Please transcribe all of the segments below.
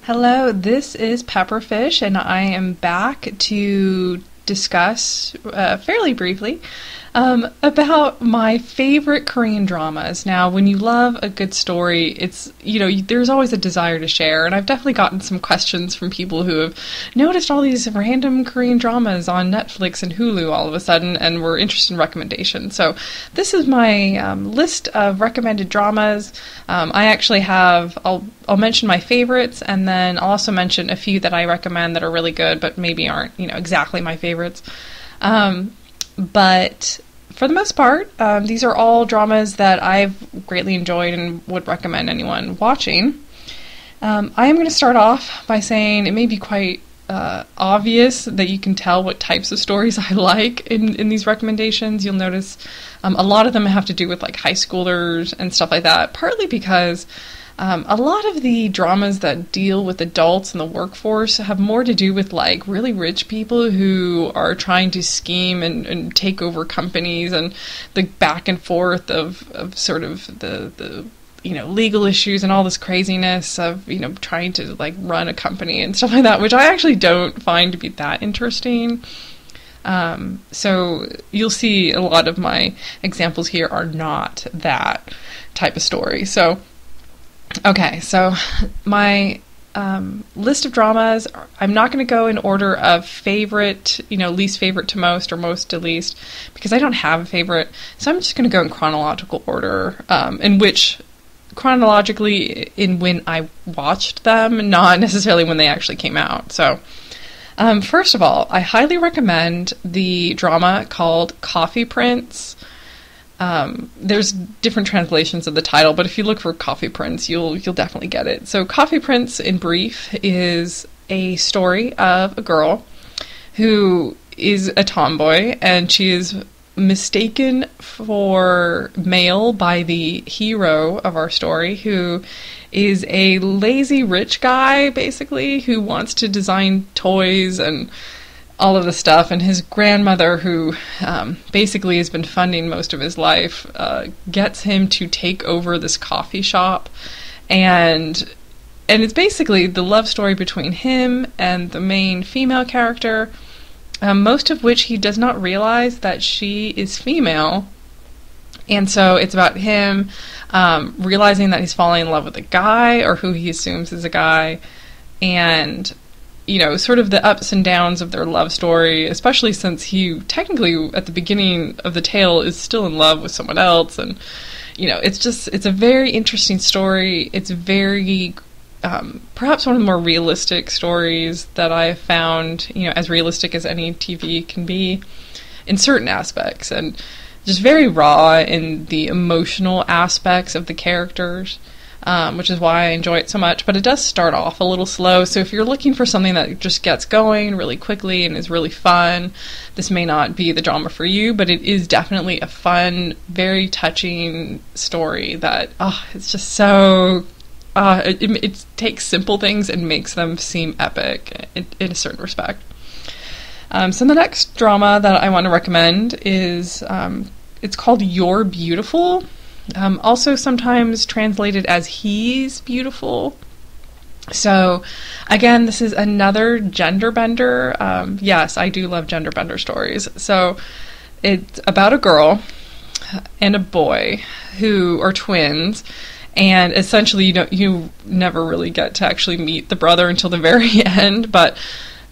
Hello, this is Pepperfish, and I am back to discuss fairly briefly about my favorite Korean dramas. Now, when you love a good story, it's, there's always a desire to share, and I've definitely gotten some questions from people who have noticed all these random Korean dramas on Netflix and Hulu all of a sudden and were interested in recommendations. So this is my list of recommended dramas. I actually have, I'll mention my favorites, and then I'll also mention a few that I recommend that are really good, but maybe aren't, exactly my favorites. But for the most part, these are all dramas that I've greatly enjoyed and would recommend anyone watching. I am going to start off by saying it may be quite obvious that you can tell what types of stories I like in these recommendations. You'll notice a lot of them have to do with like high schoolers and stuff like that, partly because a lot of the dramas that deal with adults in the workforce have more to do with like really rich people who are trying to scheme and take over companies, and the back and forth of sort of the legal issues and all this craziness of, trying to like run a company and stuff like that, which I actually don't find to be that interesting. So you'll see a lot of my examples here are not that type of story. So okay, so my list of dramas, I'm not going to go in order of favorite, least favorite to most or most to least, because I don't have a favorite. So I'm just going to go in chronological order, chronologically in when I watched them, not necessarily when they actually came out. So first of all, I highly recommend the drama called Coffee Prince. There's different translations of the title, but if you look for Coffee Prince, you'll definitely get it. So Coffee Prince, in brief, is a story of a girl who is a tomboy, and she is mistaken for male by the hero of our story, who is a lazy rich guy, basically, who wants to design toys and all of the stuff, and his grandmother, who basically has been funding most of his life, gets him to take over this coffee shop, and it's basically the love story between him and the main female character, most of which he does not realize that she is female, and so it's about him realizing that he's falling in love with a guy, or who he assumes is a guy, and sort of the ups and downs of their love story, especially since he technically at the beginning of the tale is still in love with someone else. And, it's a very interesting story. It's very, perhaps one of the more realistic stories that I have found, as realistic as any TV can be in certain aspects, and just very raw in the emotional aspects of the characters. Which is why I enjoy it so much, but it does start off a little slow, so if you're looking for something that just gets going really quickly and is really fun, this may not be the drama for you, but it is definitely a fun, very touching story that, it's just so, it takes simple things and makes them seem epic in a certain respect. So the next drama that I want to recommend is, it's called You're Beautiful. Also sometimes translated as He's Beautiful. So again, this is another gender bender. Yes, I do love gender bender stories. So it's about a girl and a boy who are twins, and essentially you never really get to actually meet the brother until the very end, but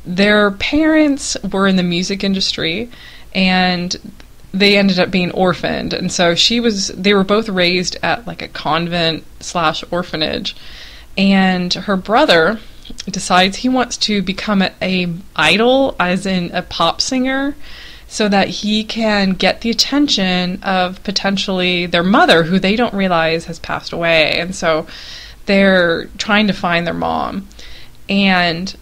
their parents were in the music industry, and they ended up being orphaned, and so they were both raised at like a convent / orphanage, and her brother decides he wants to become a idol, as in a pop singer, so that he can get the attention of potentially their mother, who they don't realize has passed away, and so they're trying to find their mom. And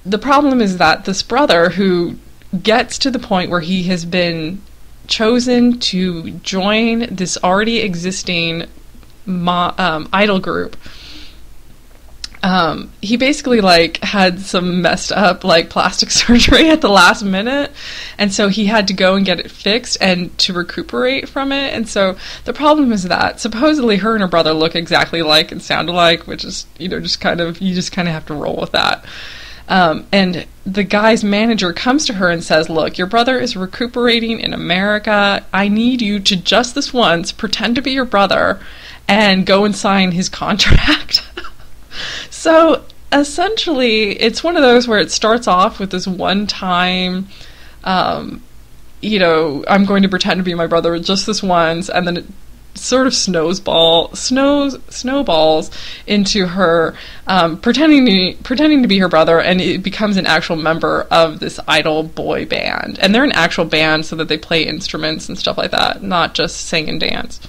the problem is that this brother, who gets to the point where he has been chosen to join this already existing idol group, he basically like had some messed up like plastic surgery at the last minute, and so he had to go and get it fixed and to recuperate from it. And so the problem is that supposedly her and her brother look exactly alike and sound alike, which is, you know, just kind of have to roll with that. And the guy's manager comes to her and says, look, your brother is recuperating in America. I need you to just this once pretend to be your brother and go and sign his contract. So essentially, it's one of those where it starts off with this one time, you know, I'm going to pretend to be my brother just this once, and then it sort of snowballs into her pretending to be her brother, and it becomes an actual member of this idol boy band. And they're an actual band so that they play instruments and stuff like that, not just sing and dance.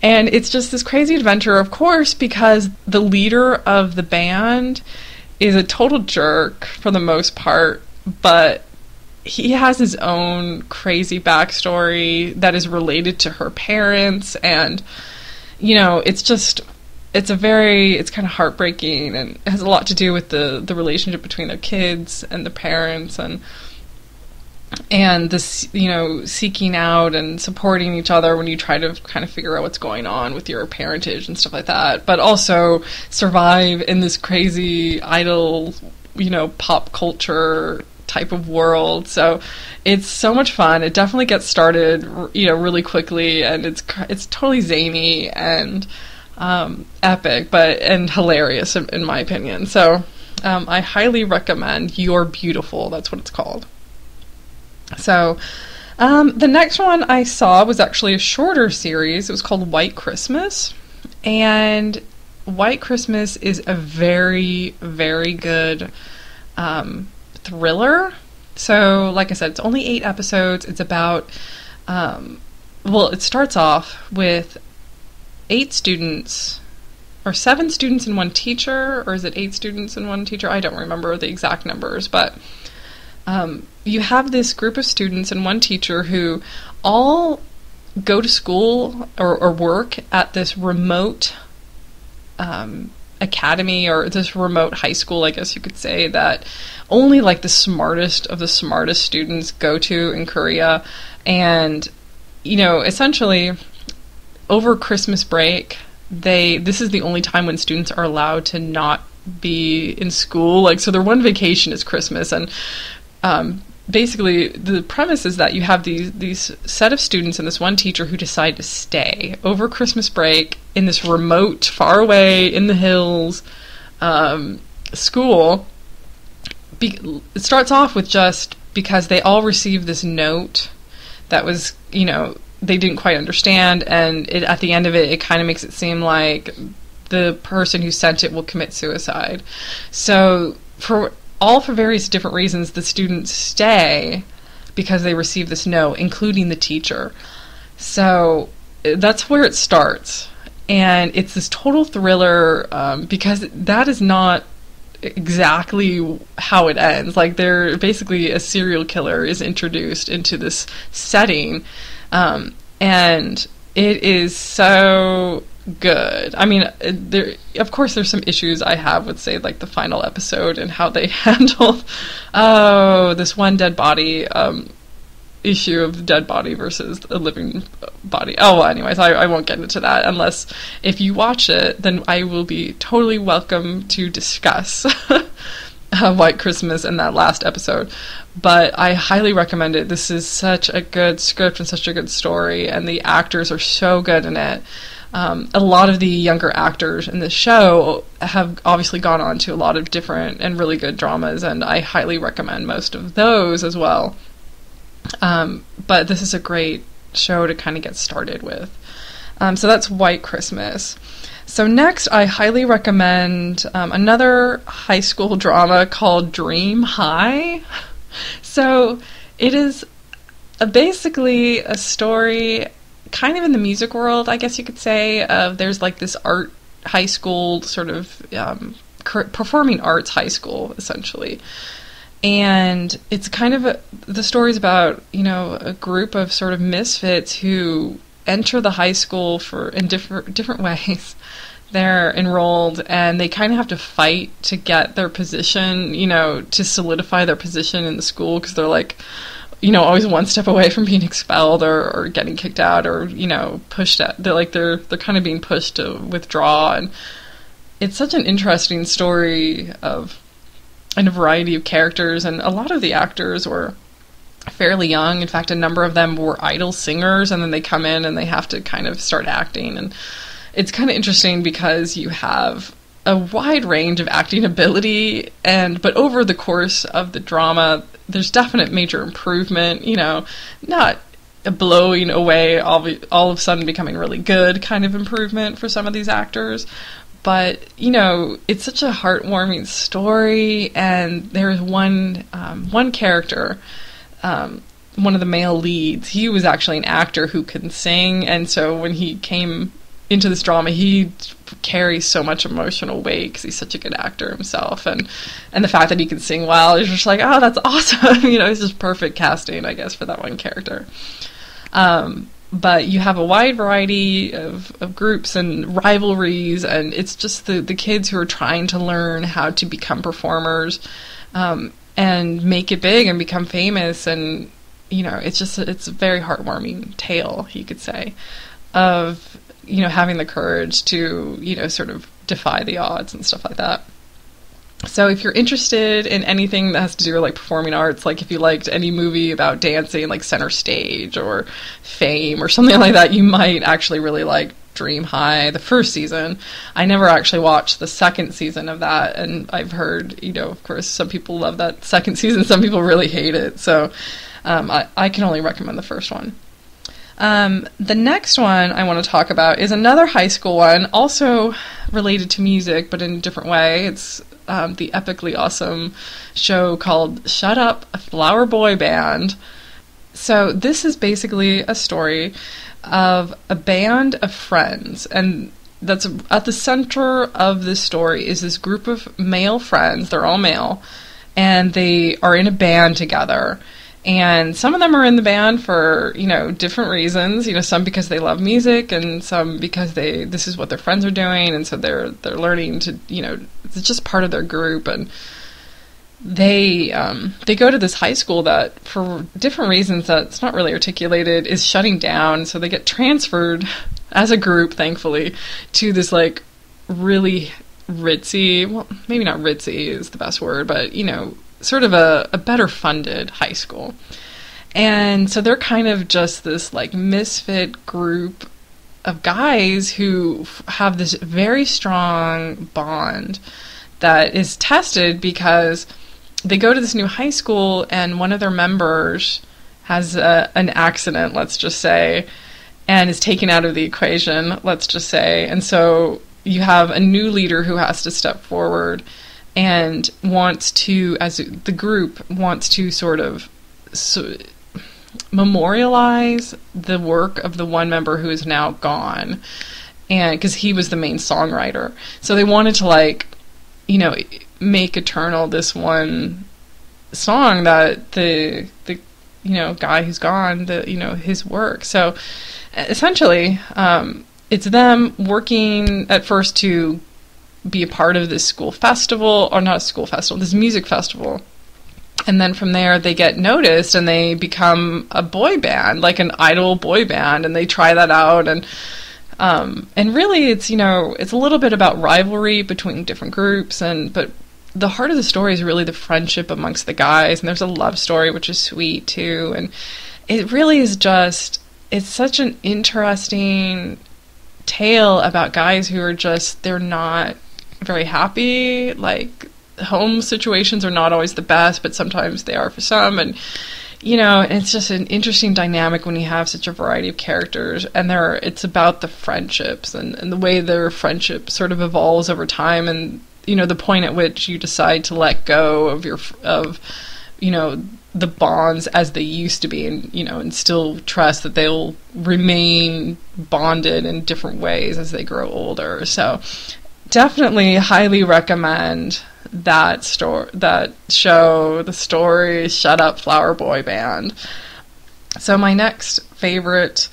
And it's just this crazy adventure, of course, because the leader of the band is a total jerk for the most part, but he has his own crazy backstory that is related to her parents. And, you know, it's kind of heartbreaking, and it has a lot to do with the relationship between their kids and the parents, and this, you know, seeking out and supporting each other when you try to kind of figure out what's going on with your parentage and stuff like that, but also survive in this crazy idol, you know, pop culture type of world. So it's so much fun. It definitely gets started, you know, really quickly, and it's totally zany and epic, and hilarious in my opinion. So I highly recommend You're Beautiful. That's what it's called. So, the next one I saw was actually a shorter series. It was called White Christmas, and White Christmas is a very, very good thriller. So, like I said, it's only 8 episodes. It's about, it starts off with 8 students, or 7 students and 1 teacher, or is it 8 students and 1 teacher? I don't remember the exact numbers, but you have this group of students and 1 teacher who all go to school or work at this remote academy, or this remote high school, I guess you could say, that only like the smartest of the smartest students go to in Korea. And, you know, essentially over Christmas break, this is the only time when students are allowed to not be in school. Like, so their one vacation is Christmas. And basically the premise is that you have these set of students and this 1 teacher who decide to stay over Christmas break in this remote, far away in the hills school. It starts off with just because they all received this note that was, you know, they didn't quite understand, and at the end of it kind of makes it seem like the person who sent it will commit suicide. So for various different reasons, the students stay because they receive this note, including the teacher. So that's where it starts. And it's this total thriller, because that is not exactly how it ends. Like, basically a serial killer is introduced into this setting, and it is so good. I mean, of course there's some issues I have with, say, like the final episode and how they handled this one dead body issue of dead body versus a living body. Oh, well, anyways, I won't get into that, unless if you watch it, then I will be totally welcome to discuss White Christmas in that last episode. But I highly recommend it. This is such a good script and such a good story, and the actors are so good in it. A lot of the younger actors in this show have obviously gone on to a lot of different and really good dramas, and I highly recommend most of those as well. But this is a great show to kind of get started with. So that's White Christmas. So next, I highly recommend another high school drama called Dream High. So it is basically a story kind of in the music world, I guess you could say. There's like this art high school, sort of performing arts high school, essentially. And it's kind of the story's about, you know, a group of sort of misfits who enter the high school in different ways they're enrolled, and they kind of have to fight to get their position, to solidify their position in the school, because they're like, always one step away from being expelled or getting kicked out, or, pushed out. They're kind of being pushed to withdraw. And it's such an interesting story of and a variety of characters, and a lot of the actors were fairly young. In fact, a number of them were idol singers, and then they come in and they have to kind of start acting. And it's kind of interesting because you have a wide range of acting ability, but over the course of the drama, there's definite major improvement, not a blowing away, all of a sudden becoming really good kind of improvement for some of these actors. But, it's such a heartwarming story, and there's one character, one of the male leads. He was actually an actor who could sing, and so when he came into this drama, he carries so much emotional weight because he's such a good actor himself, and the fact that he can sing well is just like, oh, that's awesome. It's just perfect casting, I guess, for that one character. But you have a wide variety of groups and rivalries, and it's just the kids who are trying to learn how to become performers, and make it big and become famous. And, it's a very heartwarming tale, you could say, of, having the courage to, sort of defy the odds and stuff like that. So if you're interested in anything that has to do with, like, performing arts, like if you liked any movie about dancing, like Center Stage or Fame or something like that, you might actually really like Dream High, the first season. I never actually watched the second season of that, and I've heard, of course, some people love that second season, some people really hate it. So I can only recommend the first one. The next one I want to talk about is another high school one, also related to music, but in a different way. It's the epically awesome show called Shut Up, a Flower Boy Band. So this is basically a story of a band of friends, and that's at the center of this story is this group of male friends. They're all male, and they are in a band together. And some of them are in the band for, different reasons, some because they love music, and some because this is what their friends are doing, and so they're learning to, it's just part of their group. And they go to this high school that, for different reasons that's not really articulated, is shutting down. So they get transferred as a group, thankfully, to this, like, really ritzy, well, maybe not ritzy is the best word, but, sort of a better funded high school. And so they're kind of just this, like, misfit group of guys who have this very strong bond that is tested because they go to this new high school, and one of their members has an accident, let's just say, and is taken out of the equation, let's just say. And so you have a new leader who has to step forward and wants to, as the group, wants to sort of memorialize the work of the one member who is now gone, and because he was the main songwriter. So they wanted to, like, make eternal this one song that the guy who's gone, his work. So essentially, it's them working at first to be a part of this school festival, or not a school festival, this music festival. And then from there, they get noticed, and they become a boy band, like an idol boy band, and they try that out. And really, it's a little bit about rivalry between different groups, but the heart of the story is really the friendship amongst the guys. And there's a love story, which is sweet too. And it really is it's such an interesting tale about guys who are they're not very happy. Like, home situations are not always the best, but sometimes they are for some. And it's just an interesting dynamic when you have such a variety of characters, and it's about the friendships and the way their friendship sort of evolves over time, and the point at which you decide to let go of the bonds as they used to be, and still trust that they'll remain bonded in different ways as they grow older. So definitely highly recommend that show, the story Shut Up, Flower Boy Band. So my next favorite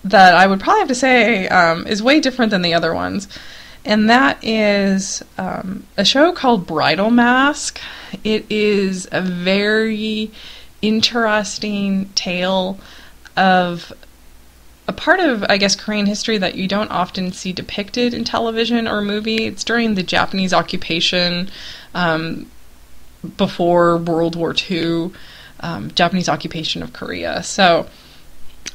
that I would probably have to say is way different than the other ones and that is a show called Bridal Mask. It is a very interesting tale of a part of, I guess, Korean history that you don't often see depicted in television or movie. It's during the Japanese occupation, before World War II, Japanese occupation of Korea. So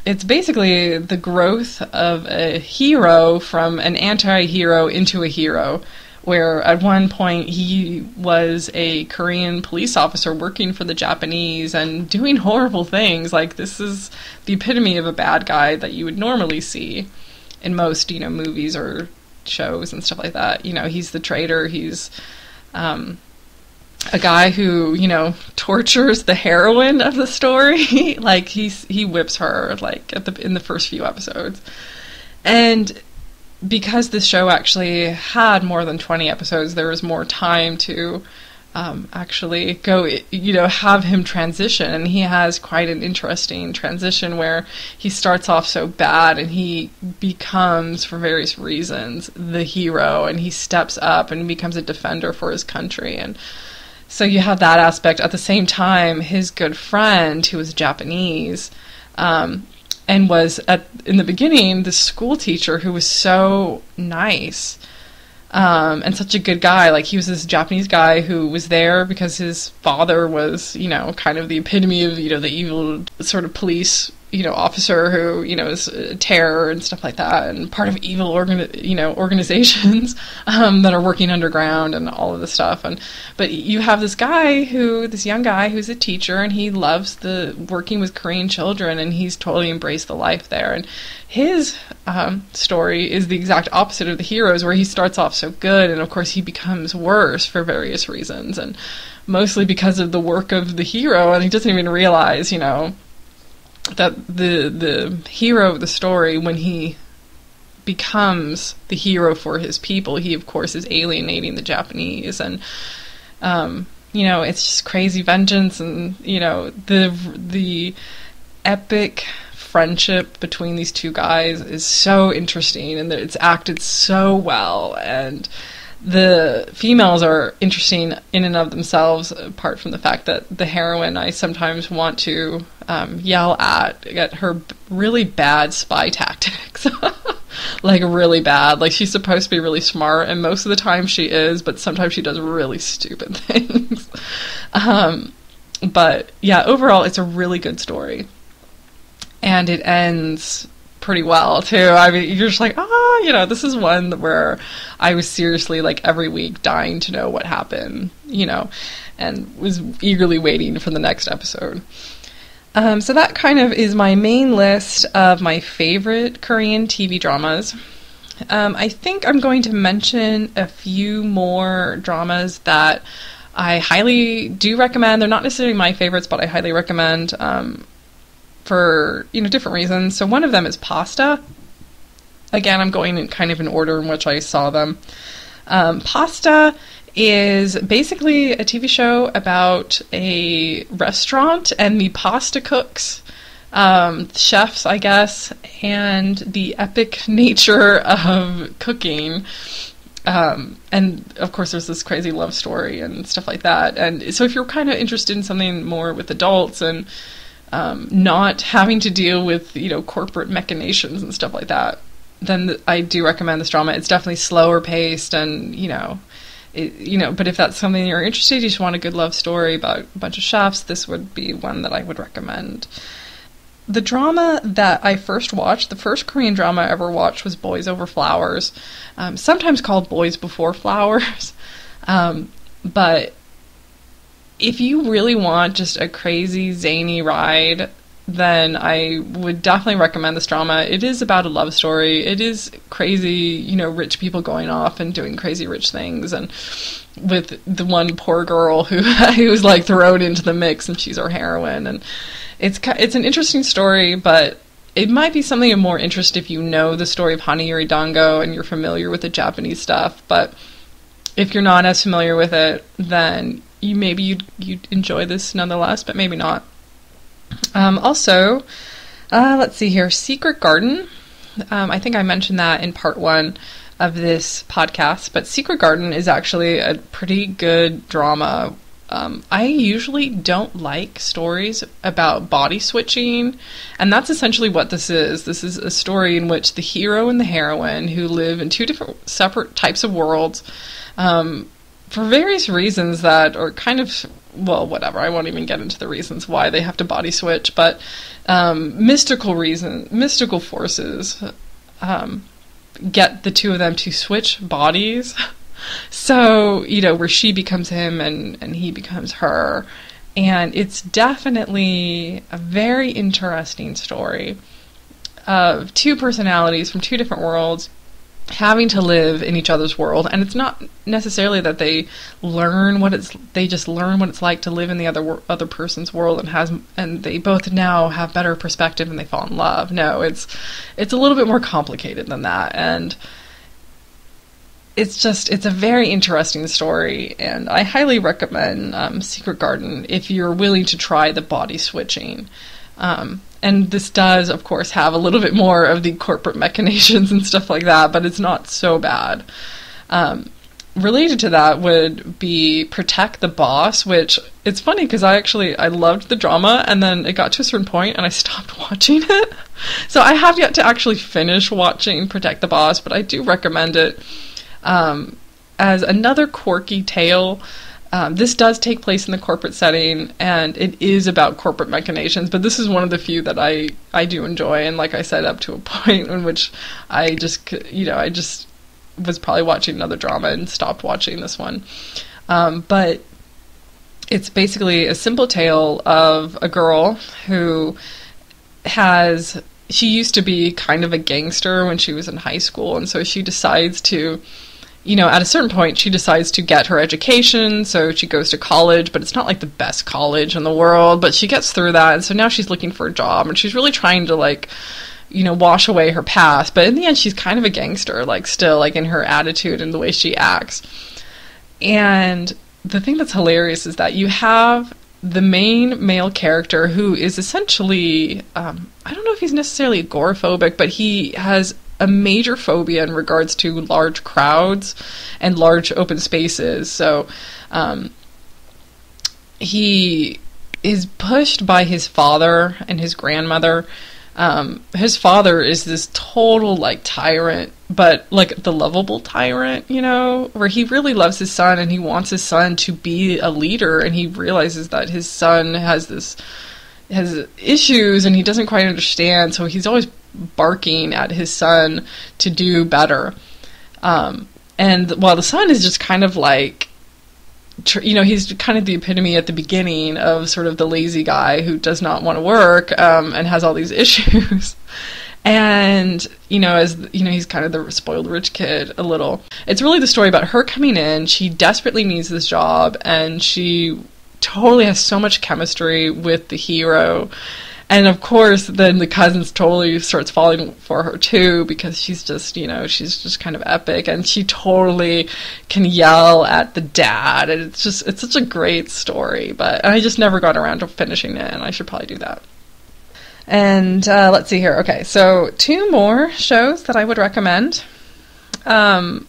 it's basically the growth of a hero from an anti-hero into a hero, where at one point he was a Korean police officer working for the Japanese and doing horrible things. Like, this is the epitome of a bad guy that you would normally see in most, movies or shows and stuff like that. He's the traitor. He's a guy who, tortures the heroine of the story. Like, he whips her, like, in the first few episodes. And because this show actually had more than 20 episodes, there was more time to actually go, have him transition. And he has quite an interesting transition where he starts off so bad and he becomes, for various reasons, the hero, and he steps up and becomes a defender for his country. And so you have that aspect. At the same time, his good friend, who was Japanese, and was, in the beginning, the school teacher who was so nice, and such a good guy. Like, he was this Japanese guy who was there because his father was, kind of the epitome of, the evil sort of police, officer who, is terror and stuff like that, and part of evil organizations that are working underground and all of this stuff. But you have this young guy who's a teacher, and he loves working with Korean children, and he's totally embraced the life there. And his story is the exact opposite of the hero's, where he starts off so good, and of course he becomes worse for various reasons, and mostly because of the work of the hero, and he doesn't even realize, that the hero of the story, when he becomes the hero for his people, he of course is alienating the Japanese, and it's just crazy vengeance, and the epic friendship between these two guys is so interesting, and it's acted so well, and the females are interesting in and of themselves, apart from the fact that the heroine, I sometimes want to yell at her really bad spy tactics. Like, really bad. Like, she's supposed to be really smart, and most of the time she is, but sometimes she does really stupid things. But yeah, overall, it's a really good story. And it ends pretty well, too. I mean, you're just like, this is one where I was seriously, like, every week dying to know what happened, and was eagerly waiting for the next episode. So that kind of is my main list of my favorite Korean TV dramas. I think I'm going to mention a few more dramas that I highly do recommend. They're not necessarily my favorites, but I highly recommend for, different reasons. So one of them is Pasta. Again, I'm going in kind of in order in which I saw them. Pasta is basically a TV show about a restaurant and the pasta cooks, chefs, I guess, and the epic nature of cooking. And of course there's this crazy love story and stuff like that. And so if you're kind of interested in something more with adults and not having to deal with, corporate machinations and stuff like that, then I do recommend this drama. It's definitely slower paced, and, but if that's something you're interested in, you just want a good love story about a bunch of chefs, this would be one that I would recommend. The drama that I first watched, the first Korean drama I ever watched, was Boys Over Flowers, sometimes called Boys Before Flowers. But if you really want just a crazy, zany ride, then I would definitely recommend this drama. It is about a love story. It is crazy, rich people going off and doing crazy rich things, and with the one poor girl who was like thrown into the mix, and she's our heroine. And it's an interesting story, but it might be something of more interest if you know the story of Hanayuri Dango and you're familiar with the Japanese stuff. But if you're not as familiar with it, then you'd enjoy this nonetheless, but maybe not. Also, let's see here, Secret Garden. I think I mentioned that in part 1. of this podcast, but Secret Garden is actually a pretty good drama. I usually don't like stories about body switching, and that's essentially what this is. This is a story in which the hero and the heroine, who live in two different separate types of worlds, for various reasons that are kind of, well, whatever, I won't even get into the reasons why they have to body switch, but mystical forces get the two of them to switch bodies. So, where she becomes him and he becomes her. And it's definitely a very interesting story of two personalities from two different worlds having to live in each other's world. And it's not necessarily that they just learn what it's like to live in the other person's world and they both now have better perspective and they fall in love. No, it's a little bit more complicated than that. And it's a very interesting story, and I highly recommend Secret Garden if you're willing to try the body switching. And this does, of course, have a little bit more of the corporate machinations and stuff like that, but it's not so bad. Related to that would be Protect the Boss, which it's funny because I loved the drama, and then it got to a certain point and I stopped watching it. So I have yet to actually finish watching Protect the Boss, but I do recommend it. As another quirky tale. This does take place in the corporate setting, and it is about corporate machinations, but this is one of the few that I do enjoy, and like I said, up to a point in which I just was probably watching another drama and stopped watching this one. But it's basically a simple tale of a girl who she used to be kind of a gangster when she was in high school, and so she decides to, at a certain point, she decides to get her education, so she goes to college, but it's not like the best college in the world, but she gets through that, and so now she's looking for a job, and she's really trying to, wash away her past, but in the end, she's kind of a gangster, still, in her attitude and the way she acts. And the thing that's hilarious is that you have the main male character who is essentially, I don't know if he's necessarily agoraphobic, but he has a major phobia in regards to large crowds and large open spaces. So he is pushed by his father and his grandmother. His father is this total tyrant, but the lovable tyrant, where he really loves his son and he wants his son to be a leader, and he realizes that his son has issues and he doesn't quite understand, so he's always barking at his son to do better. And while the son is just kind of he's kind of the epitome at the beginning of sort of the lazy guy who does not want to work, and has all these issues. And, he's kind of the spoiled rich kid a little. It's really the story about her coming in. She desperately needs this job, and she totally has so much chemistry with the hero. And of course, then the cousins totally starts falling for her too, because she's just, she's just kind of epic, and she totally can yell at the dad, and it's such a great story, but I just never got around to finishing it, and I should probably do that. And let's see here. Okay, so 2 more shows that I would recommend. The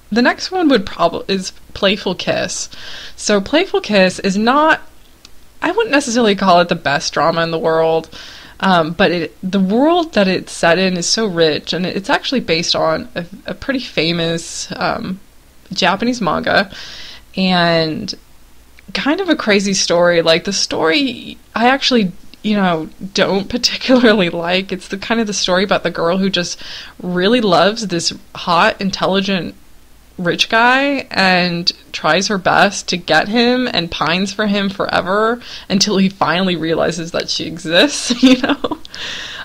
next one is Playful Kiss. So Playful Kiss is not, I wouldn't necessarily call it the best drama in the world, but the world that it's set in is so rich, and it's actually based on a pretty famous Japanese manga, and kind of a crazy story. The story I actually, don't particularly like. It's the story about the girl who just really loves this hot, intelligent rich guy and tries her best to get him and pines for him forever until he finally realizes that she exists,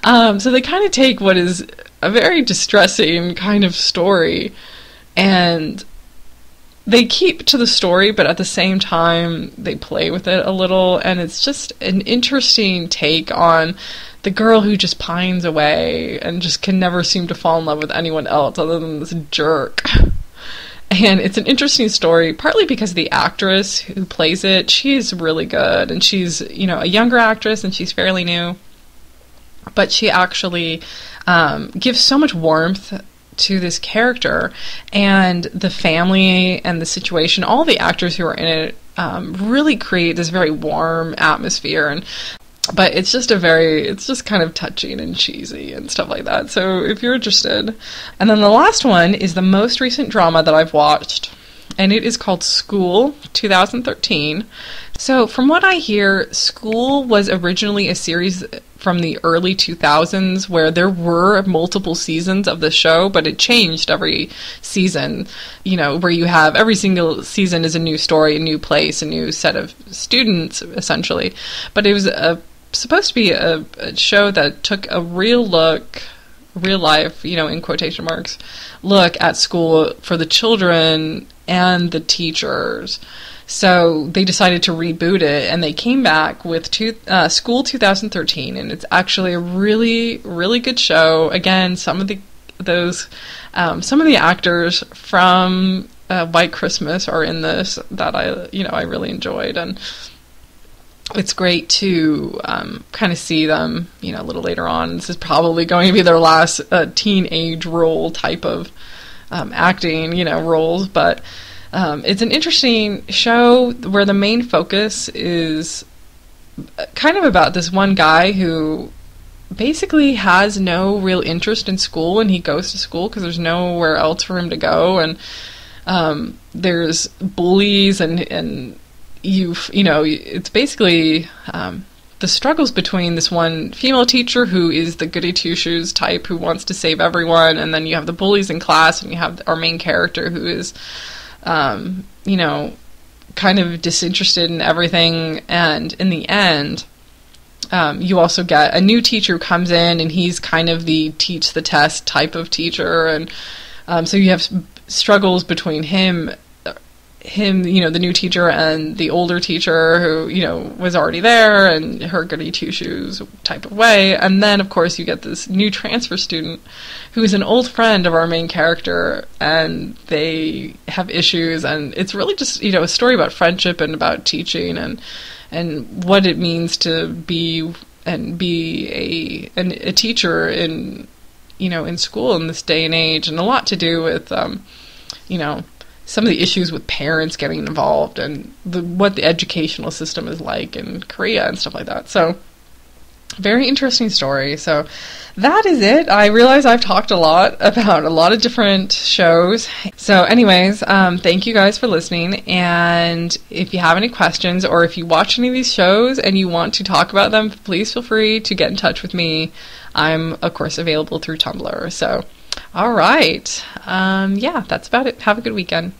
So they kind of take what is a very distressing kind of story, and they keep to the story, but at the same time they play with it a little, and it's just an interesting take on the girl who just pines away and just can never seem to fall in love with anyone else other than this jerk. And it's an interesting story, partly because the actress who plays it, she's really good, and she's, a younger actress, and she's fairly new, but she actually gives so much warmth to this character, and the family and the situation, all the actors who are in it really create this very warm atmosphere. But it's just kind of touching and cheesy and stuff like that. So if you're interested. And then the last one is the most recent drama that I've watched, and it is called School 2013. So from what I hear, School was originally a series from the early 2000s where there were multiple seasons of the show, but it changed every season, where you have every single season is a new story, a new place, a new set of students, essentially. But it was supposed to be a show that took a real life, in quotation marks, look at school for the children and the teachers. So they decided to reboot it, and they came back with School 2013, and it's actually a really, really good show. Again, some of the actors from White Christmas are in this that I really enjoyed, and it's great to kind of see them, a little later on. This is probably going to be their last teenage role type of acting, roles, but it's an interesting show where the main focus is kind of about this one guy who basically has no real interest in school when he goes to school because there's nowhere else for him to go, and there's bullies and it's basically the struggles between this one female teacher who is the goody two-shoes type who wants to save everyone, and then you have the bullies in class, and you have our main character who is kind of disinterested in everything. And in the end, you also get a new teacher who comes in, and he's kind of the teach the test type of teacher. And so you have struggles between him, the new teacher, and the older teacher who, was already there, and her goody two-shoes type of way. And then, of course, you get this new transfer student who is an old friend of our main character, and they have issues, and it's really just, a story about friendship and about teaching and what it means to be a teacher in school in this day and age, and a lot to do with, some of the issues with parents getting involved and what the educational system is like in Korea and stuff like that. So, very interesting story. So, that is it. I realize I've talked a lot about a lot of different shows. So, anyways, thank you guys for listening. And if you have any questions, or if you watch any of these shows and you want to talk about them, please feel free to get in touch with me. I'm, of course, available through Tumblr. So, all right. That's about it. Have a good weekend.